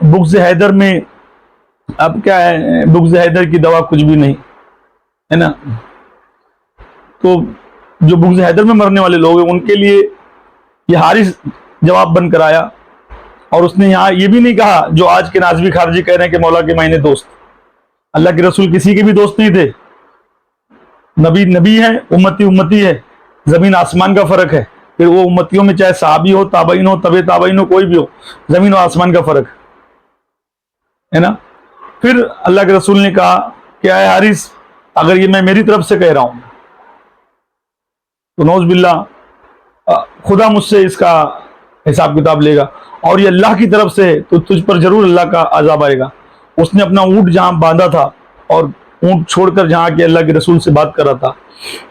بغض حیدر میں اب کیا ہے، بغض حیدر کی دوا کچھ بھی نہیں ہے نا. تو جو بغض حیدر میں مرنے والے لوگ ہیں ان کے لیے یہ حارث جواب بن کر آیا. اور اس نے یہاں یہ بھی نہیں کہا جو آج کے نازوی خارجی کہہ رہے ہیں کہ مولا کے معنی دوست. اللہ کے رسول کسی کے بھی دوست نہیں تھے. نبی نبی ہے، امتی امتی ہے، زمین آسمان کا فرق ہے. پھر وہ امتیوں میں چاہے صحابی ہو، تابعین ہو، طبع تابعین ہو، کوئی بھی ہو، زمین و آسمان کا فرق ہے نا. پھر اللہ کے رسول نے کہا کہ اے حارث، اگر یہ میں میری طرف سے کہہ رہا ہوں تو نعوذ باللہ خدا مجھ سے اس کا حساب کتاب لے گا، اور یہ اللہ کی طرف سے تو تجھ پر ضرور اللہ کا عذاب آئے گا. اس نے اپنا اونٹ جہاں باندھا تھا اور اونٹ چھوڑ کر جہاں کے اللہ کے رسول سے بات کر رہا تھا،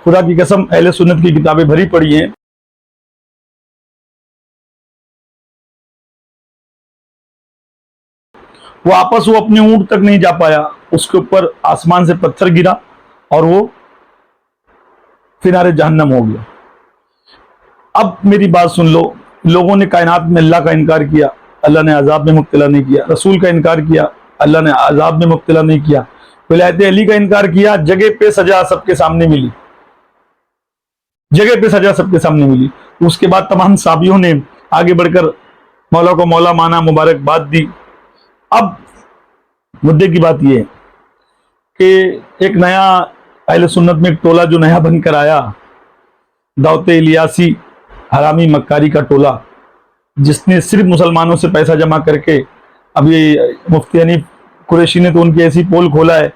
خدا کی قسم اہل سنت کی کتابیں بھری پڑی ہیں. وہ آپس وہ اپنے اونٹ تک نہیں جا پایا، اس کے اوپر آسمان سے پتھر گرا اور وہ فنار جہنم ہو گیا. اب میری بات سن لو، لوگوں نے کائنات میں اللہ کا انکار کیا، اللہ نے عذاب میں مبتلا نہیں کیا. رسول کا انکار کیا، اللہ نے عذاب میں مبتلا نہیں کیا. ولایت علی کا انکار کیا، جگہ پہ سزا سب کے سامنے ملی، جگہ پہ سزا سب کے سامنے ملی. اس کے بعد تمام صحابیوں نے آگے بڑھ کر مولا کو مولا مانا، مبارکباد دی. اب مدعے کی بات یہ ہے کہ ایک نیا اہل سنت میں ایک ٹولہ جو نیا بن کر آیا، دعوت الیاسی حرامی مکاری کا ٹولہ، جس نے صرف مسلمانوں سے پیسہ جمع کر کے، اب یہ مفتی حنیف قریشی نے تو ان کی ایسی پول کھولا ہے،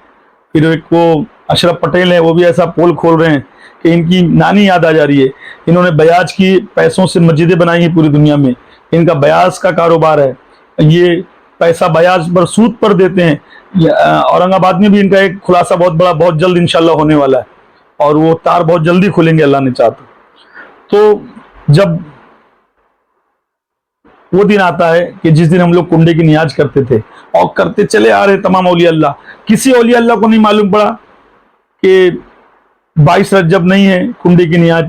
پھر ایک وہ اشرف پٹیل ہے وہ بھی ایسا پول کھول رہے ہیں کہ ان کی نانی یاد آ جا رہی ہے. انہوں نے بیاج کی پیسوں سے مسجدیں بنائی ہیں پوری دنیا میں، ان کا بیاج کا کاروبار ہے. یہ پیسہ بیاج پر سود پر دیتے ہیں. اورنگ آباد میں بھی ان کا ایک خلاصہ بہت بڑا بہت جلد انشاءاللہ ہونے والا ہے، اور وہ تار بہت جلدی کھلیں گے اللہ نے چاہتا. تو جب وہ دن آتا ہے کہ جس دن ہم لوگ کنڈے کی نیاز کرتے تھے اور کرتے چلے آ رہے تمام اولیاء اللہ، کسی اولیاء اللہ کو نہیں معلوم پڑا کہ 22 رجب نہیں ہے کنڈے کی نیاز،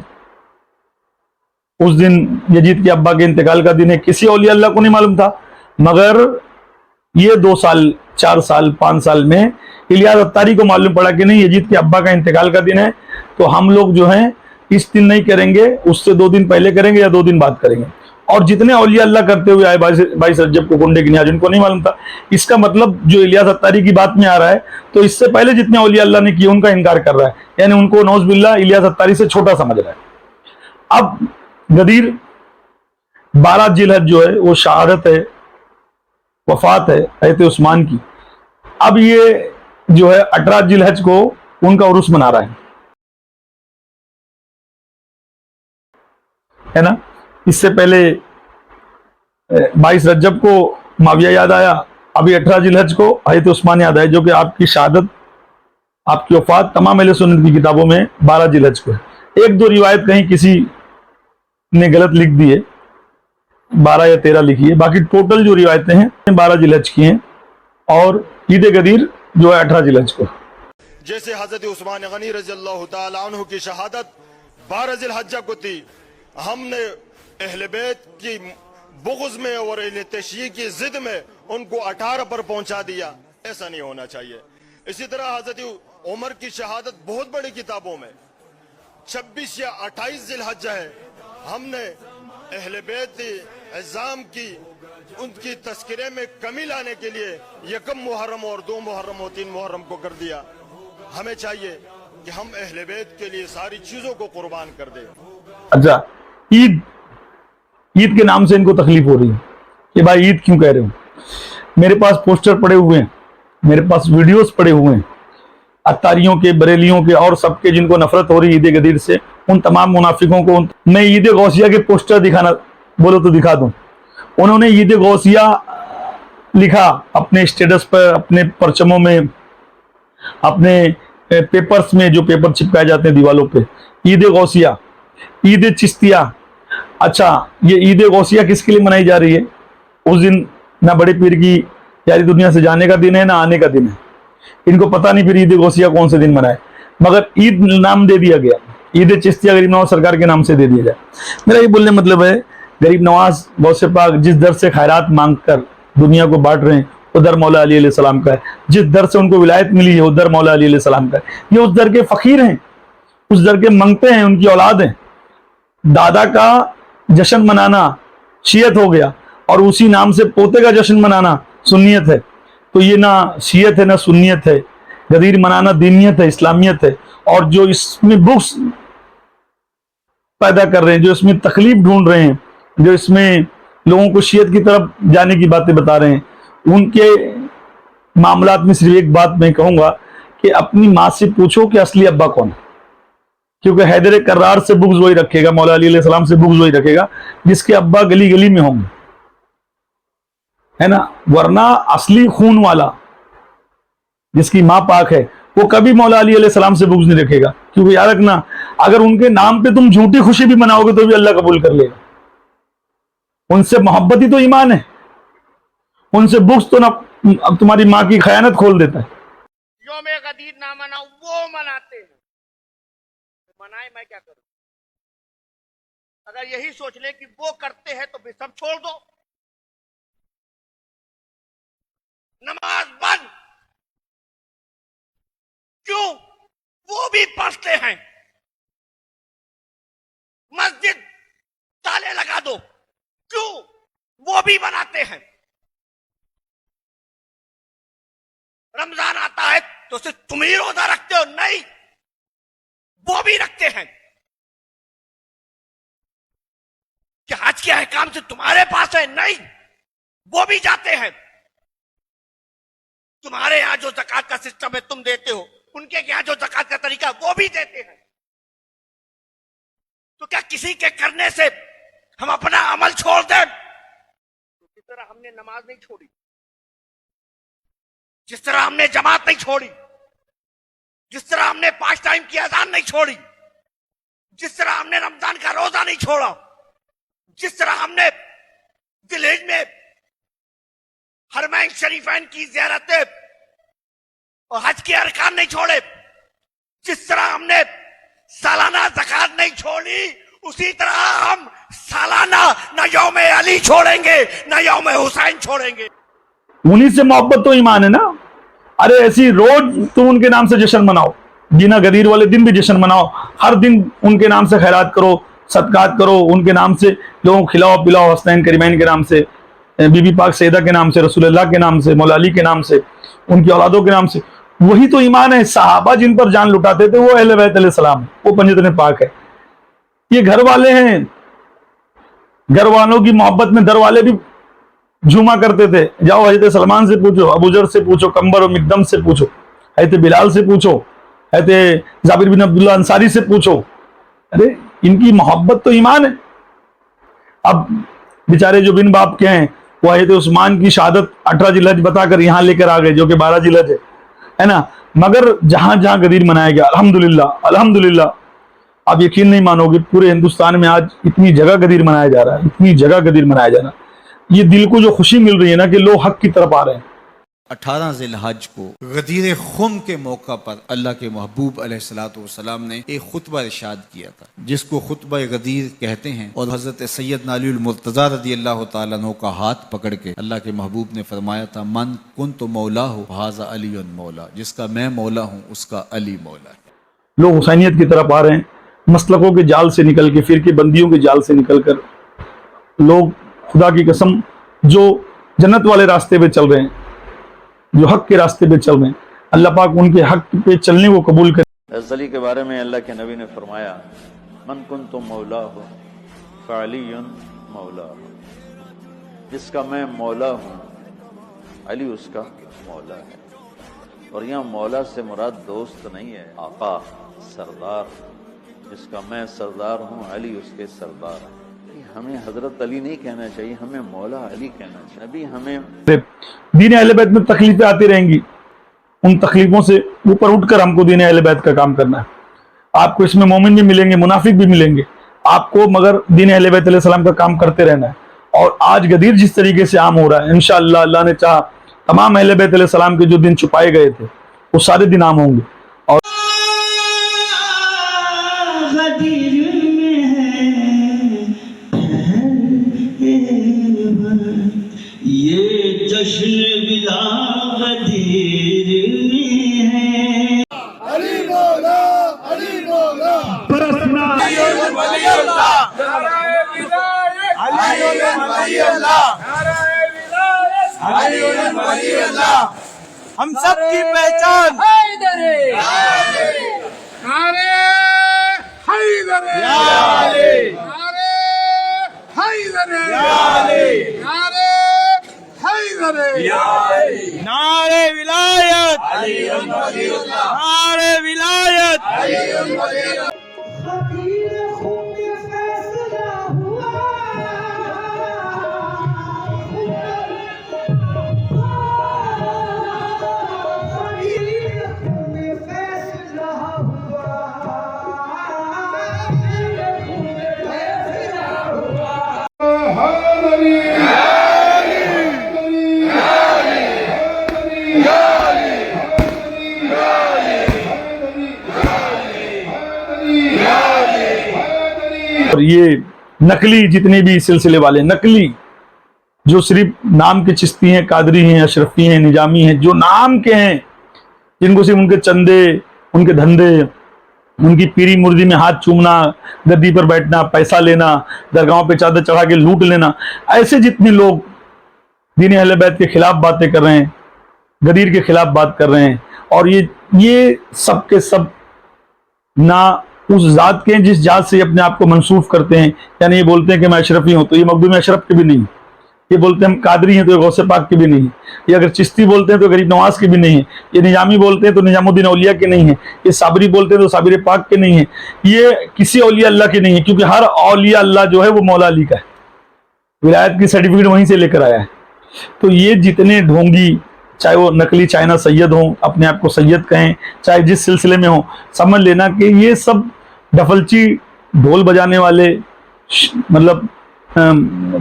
اس دن یزید کے ابا کے انتقال کا دن ہے. کسی اولیاء اللہ کو نہیں معلوم تھا. مگر یہ 2 سال 4 سال 5 سال میں الیاس اتاری کو معلوم پڑا کہ نہیں، یزید کے ابا کا انتقال کا دن ہے، تو ہم لوگ جو ہیں اس دن نہیں کریں گے، اس سے 2 دن پہلے کریں گے یا 2 دن بعد کریں گے. اور جتنے اولیاء اللہ کرتے ہوئے آئے 22 رجب کو کنڈے کی نیاز، ان کو نہیں معلوم تھا. اس کا مطلب جو الیاس اتاری کی بات میں آ رہا ہے، تو اس سے پہلے جتنے اولیاء اللہ نے کیے ان کا انکار کر رہا ہے، یعنی ان کو نعوذ باللہ الیاس اتاری سے چھوٹا سمجھ رہا ہے. اب غدیر 12 ذی الحج جو ہے وہ شہادت ہے، وفات ہے حضرت عثمان کی. اب یہ جو ہے 18 ذی الحج کو ان کا عرس منا رہا ہے نا. اس سے پہلے 22 رجب کو معاویہ یاد آیا، ابھی 18 ذی الحج کو حضرت عثمان یاد آئے، جو کہ آپ کی شہادت، آپ کی وفات تمام اہل سنت کی کتابوں میں 12 ذی الحج کو ہے. 1-2 روایت کہیں کسی نے غلط لکھ دی ہے، 12 یا 13 لکھی ہے، باقی ٹوٹل جو روایتیں ہیں 12 ذی الحج کی ہیں. اور عید غدیر جو ہے 18 ذی الحج کو. جیسے حضرت عثمان غنی رضی اللہ تعالی عنہ کی شہادت 12 ذی الحجہ کو تھی، ہم نے اہل بیت کی بغض میں اور اہل تشیع کی ضد میں ان کو 18 پر پہنچا دیا. ایسا نہیں ہونا چاہیے. اسی طرح حضرت عمر کی شہادت بہت بڑی کتابوں میں 26 یا 28 ذی الحجہ ہے. ہم نے اہل بیت عظام کی ان کی تذکرے میں کمی لانے کے لیے 1 محرم اور 2 محرم اور 3 محرم کو کر دیا. ہمیں چاہیے کہ ہم اہل بیت کے لیے ساری چیزوں کو قربان کر دیں. اچھا، عید کے نام سے ان کو تکلیف ہو رہی ہے کہ بھائی عید کیوں کہہ رہے ہو. میرے پاس پوسٹر پڑے ہوئے ہیں، میرے پاس ویڈیوز پڑے ہوئے ہیں اتاریوں کے، بریلیوں کے اور سب کے، جن کو نفرت ہو رہی ہے عید غدیر سے. ان تمام منافقوں کو میں عید غوثیہ کے پوسٹر دکھانا بولو تو دکھا دوں. انہوں نے عید غوثیہ لکھا اپنے اسٹیٹس پر، اپنے پرچموں میں، اپنے پیپرز میں، جو پیپر چپکائے جاتے ہیں دیوالوں پہ، عید غوثیہ، عید چشتیہ. اچھا، یہ عید غوثیہ کس کے لیے منائی جا رہی ہے؟ اس دن نہ بڑے پیر کی یاری دنیا سے جانے کا دن ہے، نہ آنے کا دن ہے. ان کو پتہ نہیں پھر عید غوثیہ کون سے دن منائے، مگر عید نام دے دیا گیا. عید چشتیہ غریب نواز سرکار کے نام سے دے دیا جائے. میرا یہ بولنے مطلب ہے، غریب نواز غوث پاک جس در سے خیرات مانگ کر دنیا کو بانٹ رہے ہیں، وہ در مولا علی علیہ السلام کا ہے. جس در سے ان کو ولایت ملی ہے وہ در مولا علی علیہ السلام کا ہے. یہ اس در کے فقیر ہیں، اس در کے منگتے ہیں، ان کی اولاد ہیں. دادا کا جشن منانا شیعت ہو گیا، اور اسی نام سے پوتے کا جشن منانا سنیت ہے. تو یہ نہ شیعت ہے نہ سنیت ہے. غدیر منانا دینیت ہے، اسلامیت ہے. اور جو اس میں بغض پیدا کر رہے ہیں، جو اس میں تکلیف ڈھونڈ رہے ہیں، جو اس میں لوگوں کو شیعت کی طرف جانے کی باتیں بتا رہے ہیں، ان کے معاملات میں صرف ایک بات میں کہوں گا کہ اپنی ماں سے پوچھو کہ اصلی ابا کون ہے. کیونکہ حیدر کرار سے بغض وہی رکھے گا، مولا علی علیہ السلام سے بغض وہی رکھے گا جس کے ابا گلی گلی میں ہوں گے، ہے نا. ورنہ اصلی خون والا جس کی ماں پاک ہے وہ کبھی مولا علی علیہ السلام سے بغض نہیں رکھے گا. کیونکہ یاد رکھنا، اگر ان کے نام پہ تم جھوٹی خوشی بھی مناؤ گے تو بھی اللہ قبول کر لے گا. ان سے محبت ہی تو ایمان ہے. ان سے بغض تو نہ اب تمہاری ماں کی خیانت کھول دیتا ہے. یوم غدیر نہ مناؤ، وہ مناتے ہیں، منائے میں کیا کروں؟ اگر یہی سوچ لیں کہ وہ کرتے ہیں تو بھی سب چھوڑ دو. نماز بند کیوں؟ وہ بھی پڑھتے ہیں. مسجد تالے لگا دو کیوں؟ وہ بھی بناتے ہیں. رمضان آتا ہے تو صرف تم ہی روزہ رکھتے ہو؟ نہیں، وہ بھی رکھتے ہیں. کہ حج کے احکام سے تمہارے پاس ہے؟ نہیں، وہ بھی جاتے ہیں. تمہارے یہاں جو زکات کا سسٹم ہے تم دیتے ہو، ان کے یہاں جو زکات کا طریقہ وہ بھی دیتے ہیں. تو کیا کسی کے کرنے سے ہم اپنا عمل چھوڑ دیں؟ جس طرح ہم نے نماز نہیں چھوڑی، جس طرح ہم نے جماعت نہیں چھوڑی، جس طرح ہم نے 5 ٹائم کی اذان نہیں چھوڑی، جس طرح ہم نے رمضان کا روزہ نہیں چھوڑا، جس طرح ہم نے ذی الحجہ میں حرمین شریفین کی زیارتیں اور حج کے ارکان نہیں چھوڑے، جس طرح ہم نے سالانہ زکات نہیں چھوڑی، اسی طرح ہم سالانہ نہ یوم علی چھوڑیں گے نہ یوم حسین چھوڑیں گے. انہی سے محبت تو ایمان ہے نا. ارے ایسی روز تم ان کے نام سے جشن مناؤ، جینا غدیر والے دن بھی جشن مناؤ، ہر دن ان کے نام سے خیرات کرو، صدقات کرو، ان کے نام سے لوگوں کو کھلاؤ پلاؤ، حسنین کریمین کے نام سے، بی بی پاک سیدہ کے نام سے، رسول اللہ کے نام سے، مولا علی کے نام سے، ان کی اولادوں کے نام سے. وہی تو ایمان ہے. صحابہ جن پر جان لٹاتے تھے وہ اہل بیت علیہ السلام، وہ پنجتن پاک ہے. یہ گھر والے ہیں، گھر والوں کی محبت میں در والے بھی جھوما کرتے تھے. جاؤ حضرت سلمان سے پوچھو، ابو ذر سے پوچھو، کمبر و مقدم سے پوچھو، حضرت بلال سے پوچھو، حضرت جابر بن عبداللہ انصاری سے پوچھو. ارے ان کی محبت تو ایمان ہے. اب بیچارے جو بن باپ کے ہیں وہ حضرت عثمان کی شہادت 18 ذی الحجہ بتا کر یہاں لے کر آ گئے، جو کہ 12 ذی الحجہ ہے نا. مگر جہاں جہاں غدیر منایا گیا، الحمدللہ الحمدللہ، آپ یقین نہیں مانو گے پورے ہندوستان میں آج اتنی جگہ غدیر منایا جا رہا ہے، اتنی جگہ غدیر منایا جا رہا ہے. یہ دل کو جو خوشی مل رہی ہے نا کہ لوگ حق کی طرف آ رہے ہیں. 18 ذی الحجہ کو غدیر خم کے موقع پر اللہ کے محبوب علیہ الصلوۃ والسلام نے ایک خطبہ ارشاد کیا تھا جس کو خطبہ غدیر کہتے ہیں. اور حضرت سیدنا علی المرتضیٰ رضی اللہ تعالیٰ عنہ کا ہاتھ پکڑ کے اللہ کے محبوب نے فرمایا تھا، من کنت مولا ہو ھذا علی مولا، جس کا میں مولا ہوں اس کا علی مولا ہے. لوگ حسینیت کی طرف آ رہے ہیں، مسلکوں کے جال سے نکل کے، فرقے بندیوں کے جال سے نکل کر. لوگ خدا کی قسم جو جنت والے راستے پہ چل رہے ہیں، جو حق کے راستے پہ چل رہے ہیں، اللہ پاک ان کے حق پہ چلنے کو قبول کرے. علی کے بارے میں اللہ کے نبی نے فرمایا، من کنت مولا ہو فعلی مولا ہو، جس کا میں مولا ہوں علی اس کا مولا ہے. اور یہاں مولا سے مراد دوست نہیں ہے، آقا سردار، جس کا میں سردار ہوں علی اس کے سردار ہیں. ہمیں حضرت علی نہیں کہنا چاہیے، ہمیں مولا علی کہنا چاہیے. ابھی ہمیں دین اہل بیت میں تکلیفیں آتی رہیں گی، ان تکلیفوں سے اوپر اٹھ کر ہم کو دین اہل بیت کا کام کرنا ہے. آپ کو اس میں مومن بھی ملیں گے، منافق بھی ملیں گے، آپ کو مگر دین اہل بیت علیہ السلام کا کام کرتے رہنا ہے. اور آج غدیر جس طریقے سے عام ہو رہا ہے، انشاءاللہ اللہ نے چاہا تمام اہل بیت علیہ السلام کے جو دن چھپائے گئے تھے وہ سارے دن عام ہوں گے. اور یہ ہم سب کی پہچان نعرے ولایت، نعرے ولایت. اور یہ نقلی جتنے بھی سلسلے والے نقلی جو صرف نام کے چشتی ہیں، قادری ہیں، اشرفی ہیں، نجامی ہیں، جو نام کے ہیں، جن کو صرف ان کے چندے، ان کے دھندے، ان کی پیری مردی میں ہاتھ چومنا، گدی پر بیٹھنا، پیسہ لینا، درگاہوں پہ چادر چڑھا کے لوٹ لینا، ایسے جتنے لوگ دین اہل بیت کے خلاف باتیں کر رہے ہیں، غدیر کے خلاف بات کر رہے ہیں، اور یہ سب کے سب نہ اس ذات کے ہیں جس ذات سے اپنے آپ کو منسوخ کرتے ہیں. یعنی یہ بولتے ہیں کہ میں اشرفی ہوں تو یہ مخدوم اشرف کے بھی نہیں، یہ بولتے ہیں ہم قادری ہیں تو یہ غوث پاک کے بھی نہیں، یہ اگر چشتی بولتے ہیں تو غریب نواز کے بھی نہیں ہے، یہ نظامی بولتے ہیں تو نظام الدین اولیاء کے نہیں ہیں، یہ صابری بولتے ہیں تو صابر پاک کے نہیں ہیں، یہ کسی اولیاء اللہ کے نہیں ہے، کیونکہ ہر اولیاء اللہ جو ہے وہ مولا علی کا ہے، ولایت کی سرٹیفکیٹ وہیں سے لے کر آیا ہے. تو یہ جتنے ڈھونگی، چاہے وہ نقلی چائنا سید ہوں، اپنے آپ کو سید کہیں، چاہے جس سلسلے میں ہوں، سمجھ لینا کہ یہ سب ڈفلچی ڈھول بجانے والے، مطلب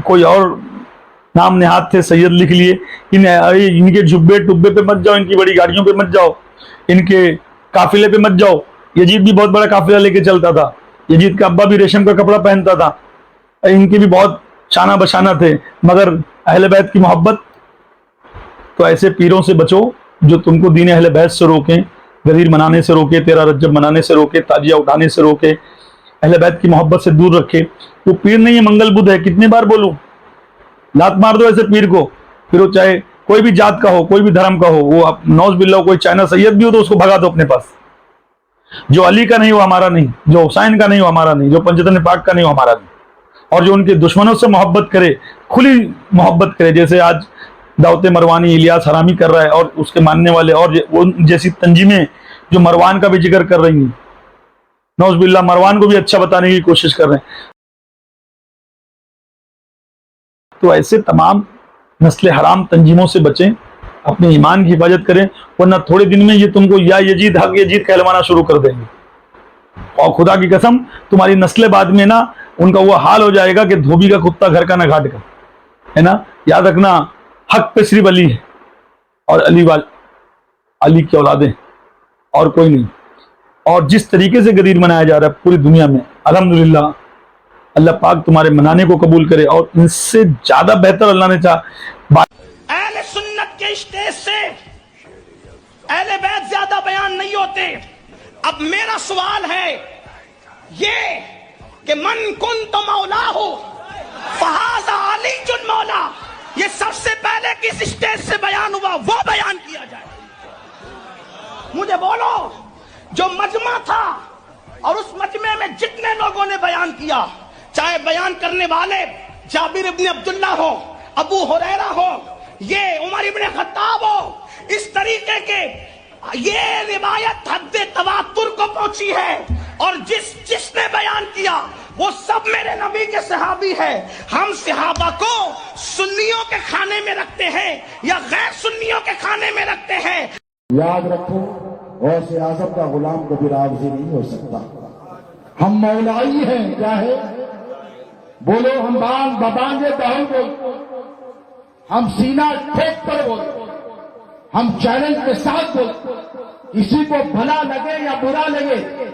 کوئی اور نام نہاد تھے، سید لکھ لیے. ان کے جھبے ٹبے پہ مت جاؤ، ان کی بڑی گاڑیوں پہ مت جاؤ، ان کے قافلے پہ مت جاؤ. یزید بھی بہت بڑا قافلہ لے کے چلتا تھا، یزید کا ابا بھی ریشم کا کپڑا پہنتا تھا، ان کے بھی بہت شانہ بشانہ تھے، مگر اہل بیت کی محبت. تو ایسے پیروں سے بچو جو تم کو دین اہل بیت سے روکیں، غدیر منانے سے روکے، 13 رجب منانے سے روکے، تاجیہ اٹھانے سے روکے، اہل بیت کی محبت سے دور رکھے. وہ پیر نہیں ہے، منگل بدھ ہے. کتنی بار بولوں؟ لات مار دو ایسے پیر کو، پھر وہ چاہے کوئی بھی جات کا ہو، کوئی بھی دھرم کا ہو، وہ نوز باللہ کوئی چائنا سید بھی ہو تو اس کو بھگا دو اپنے پاس. جو علی کا نہیں وہ ہمارا نہیں، جو حسین کا نہیں وہ ہمارا نہیں، جو پنجتن پاک کا نہیں وہ ہمارا نہیں. اور جو ان کے دشمنوں سے محبت کرے، کھلی محبت کرے، جیسے آج دعوت مروانی الیاس حرامی کر رہا ہے اور اس کے ماننے والے، اور ان جیسی تنظیمیں جو مروان کا بھی ذکر کر رہی ہیں، نعوذ باللہ مروان کو بھی اچھا بتانے کی کوشش کر رہے ہیں. تو ایسے تمام نسل حرام تنظیموں سے بچیں، اپنے ایمان کی حفاظت کریں، ورنہ تھوڑے دن میں یہ تم کو یا یزید حق یزید کہلوانا شروع کر دیں گے. اور خدا کی قسم تمہاری نسل بعد میں نا ان کا وہ حال ہو جائے گا کہ دھوبی کا کتا گھر کا نہ گھاٹ کا، ہے نا. یاد رکھنا حق پہ صرف علی ہے، اور علی کی اولادیں اور کوئی نہیں. اور جس طریقے سے غدیر منایا جا رہا ہے پوری دنیا میں، الحمدللہ اللہ پاک تمہارے منانے کو قبول کرے، اور ان سے زیادہ بہتر اللہ نے چاہا. اہل سنت کے اسٹیج سے اہل بیت زیادہ بیان نہیں ہوتے. اب میرا سوال ہے یہ کہ من کنت مولا ہو فہذا علی جن مولا، یہ سب سے پہلے کس اسٹیج سے بیان ہوا وہ بیان کیا جائے. مجھے بولو، جو مجمع تھا اور اس مجمع میں جتنے لوگوں نے بیان کیا، چاہے بیان کرنے والے جابر ابن عبداللہ ہو، ابو ہریرہ ہو، یہ عمر ابن خطاب ہو، اس طریقے کے یہ روایت حد تواتر کو پہنچی ہے، اور جس نے بیان کیا وہ سب میرے نبی کے صحابی ہے. ہم صحابہ کو سنیوں کے کھانے میں رکھتے ہیں یا غیر سنیوں کے کھانے میں رکھتے ہیں. یاد رکھو غوث اعظم کا غلام کبھی راضی نہیں ہو سکتا. ہم مولائی ہیں، کیا ہے؟ بولو ہم بانگے بہن بولو، ہم سینہ ٹھیک پر بولو، ہم چیلنج کے ساتھ بولو. کسی کو بھلا لگے یا برا لگے،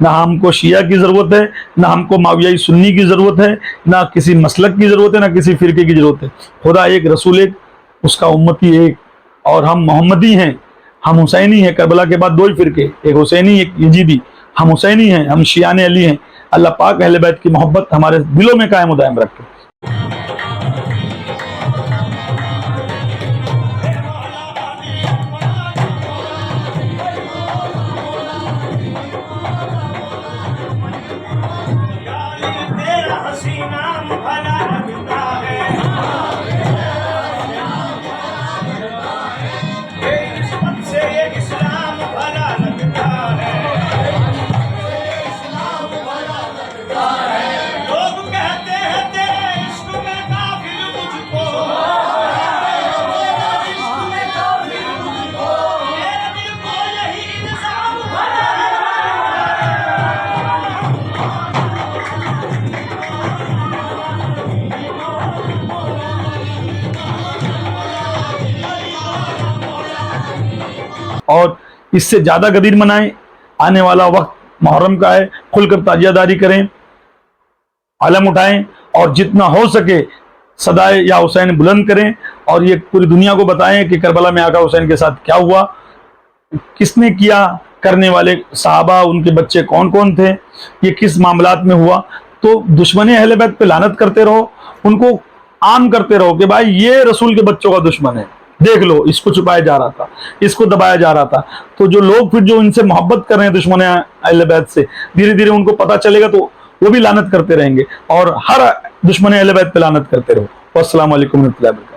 نہ ہم کو شیعہ کی ضرورت ہے، نہ ہم کو معاویہ سنی کی ضرورت ہے، نہ کسی مسلک کی ضرورت ہے، نہ کسی فرقے کی ضرورت ہے۔ خدا ایک، رسول ایک، اس کا امتی ایک، اور ہم محمدی ہیں، ہم حسینی ہیں۔ کربلا کے بعد 2 ہی فرقے، ایک حسینی ایک یزیدی، ہم حسینی ہیں، ہم شیعان علی ہیں۔ اللہ پاک اہل بیت کی محبت ہمارے دلوں میں قائم و دائم رکھے۔ اور اس سے زیادہ غدیر منائیں، آنے والا وقت محرم کا ہے، کھل کر تازیہ داری کریں، علم اٹھائیں، اور جتنا ہو سکے صدائے یا حسین بلند کریں، اور یہ پوری دنیا کو بتائیں کہ کربلا میں آقا حسین کے ساتھ کیا ہوا، کس نے کیا، کرنے والے صحابہ، ان کے بچے کون کون تھے، یہ کس معاملات میں ہوا۔ تو دشمن اہل بیت پہ لعنت کرتے رہو، ان کو عام کرتے رہو کہ بھائی یہ رسول کے بچوں کا دشمن ہے، دیکھ لو اس کو چھپایا جا رہا تھا، اس کو دبایا جا رہا تھا۔ تو جو لوگ پھر جو ان سے محبت کر رہے ہیں دشمن اہل بیت سے، دھیرے دھیرے ان کو پتہ چلے گا تو وہ بھی لعنت کرتے رہیں گے، اور ہر دشمن اہل بیت پہ لعنت کرتے رہو۔ والسلام علیکم ورحمۃ اللہ وبرکاتہ۔